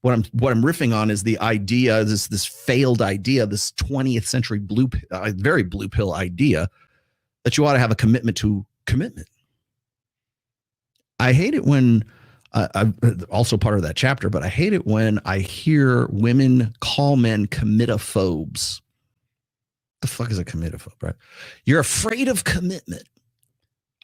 what I'm riffing on is the idea, this failed idea, this 20th century very blue pill idea that you ought to have a commitment to commitment. I hate it when I'm also part of that chapter, but I hate it when I hear women call men committophobes. The fuck is a committophobe, right? You're afraid of commitment.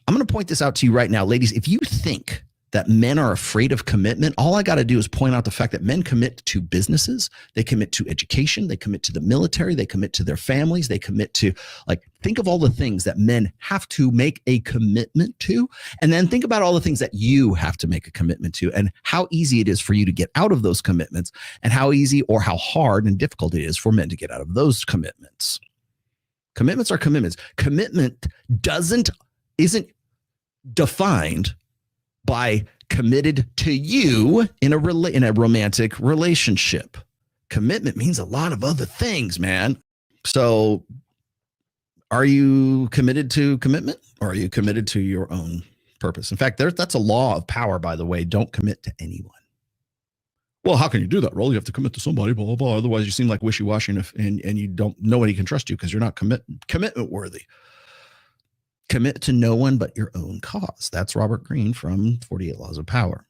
I'm going to point this out to you right now, ladies. If you think that men are afraid of commitment, all I got to do is point out the fact that men commit to businesses, they commit to education, they commit to the military, they commit to their families, they commit to, like, think of all the things that men have to make a commitment to, and then think about all the things that you have to make a commitment to and how easy it is for you to get out of those commitments and how easy or how hard and difficult it is for men to get out of those commitments. Commitments are commitments. Commitment isn't defined by committed to you in a romantic relationship. Commitment means a lot of other things, man. So are you committed to commitment, or are you committed to your own purpose? In fact, that's a law of power, by the way. Don't commit to anyone. Well, how can you do that, Roll? You have to commit to somebody, blah, blah, blah. Otherwise, you seem like wishy-washy, and you don't, nobody can trust you because you're not commitment worthy. Commit to no one but your own cause. That's Robert Greene from 48 Laws of Power.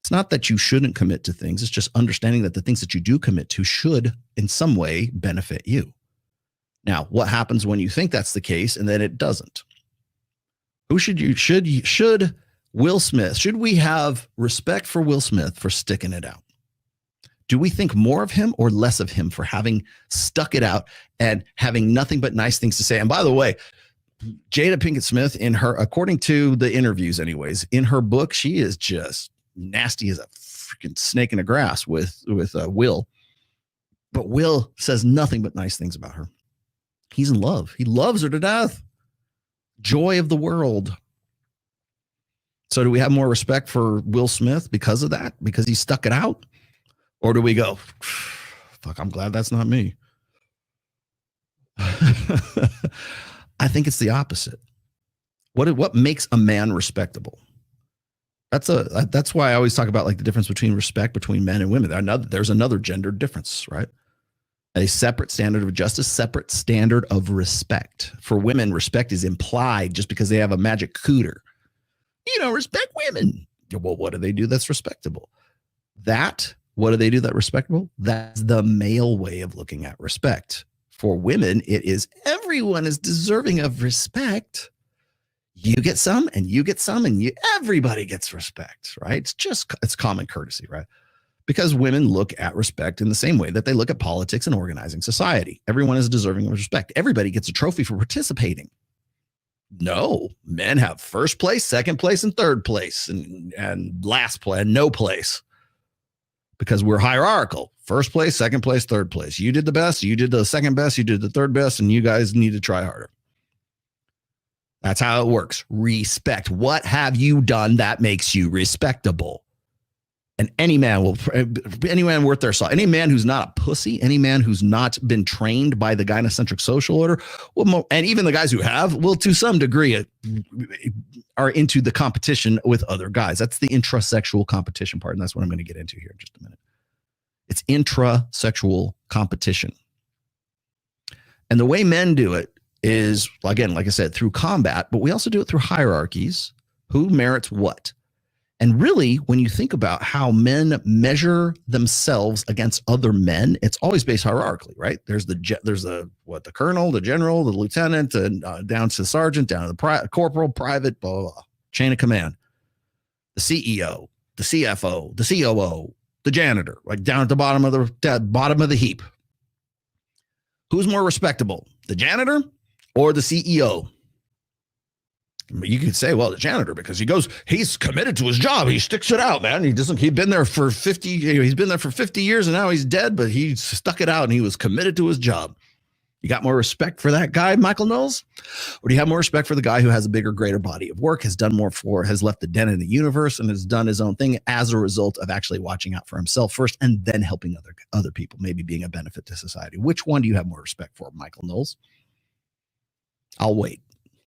It's not that you shouldn't commit to things. It's just understanding that the things that you do commit to should in some way benefit you. Now, what happens when you think that's the case and then it doesn't? Should Will Smith, should we have respect for Will Smith for sticking it out? Do we think more of him or less of him for having stuck it out and having nothing but nice things to say? And by the way, Jada Pinkett Smith, according to the interviews anyways, in her book, she is just nasty as a freaking snake in the grass with Will. But Will says nothing but nice things about her. He's in love. He loves her to death. Joy of the world. So do we have more respect for Will Smith because of that? Because he stuck it out? Or do we go, fuck, I'm glad that's not me? I think it's the opposite. What makes a man respectable? That's why I always talk about, like, the difference between respect between men and women. There's another gender difference, right? A separate standard of justice, separate standard of respect. For women, respect is implied just because they have a magic cooter. You don't respect women. Well, what do they do that's respectable? What do they do that's respectable? That's the male way of looking at respect. For women, it is everyone is deserving of respect. You get some and you get some and everybody gets respect, right? It's common courtesy, right? Because women look at respect in the same way that they look at politics and organizing society. Everyone is deserving of respect. Everybody gets a trophy for participating. No, men have first place, second place, and third place, and last place, and no place. Because we're hierarchical. First place, second place, third place. You did the best, you did the second best, you did the third best, and you guys need to try harder. That's how it works. Respect. What have you done that makes you respectable? And any man worth their salt, any man who's not a pussy, any man who's not been trained by the gynocentric social order, and even the guys who have, will to some degree are into the competition with other guys. That's the intrasexual competition part, and that's what I'm going to get into here in just a minute. It's intrasexual competition. And the way men do it is, again, like I said, through combat, but we also do it through hierarchies. Who merits what? And really, when you think about how men measure themselves against other men, it's always based hierarchically, right? There's the colonel, the general, the lieutenant, and down to the sergeant, down to the corporal, private, blah, blah, blah, chain of command. The CEO, the CFO, the COO, the janitor, like down at the bottom of the heap. Who's more respectable, the janitor or the CEO? You could say, well, the janitor, because he's committed to his job. He sticks it out, man. He's been there for 50 years and now he's dead, but he stuck it out and he was committed to his job. You got more respect for that guy, Michael Knowles? Or do you have more respect for the guy who has a bigger, greater body of work, has done more has left a dent in the universe and has done his own thing as a result of actually watching out for himself first and then helping other people, maybe being a benefit to society? Which one do you have more respect for, Michael Knowles? I'll wait.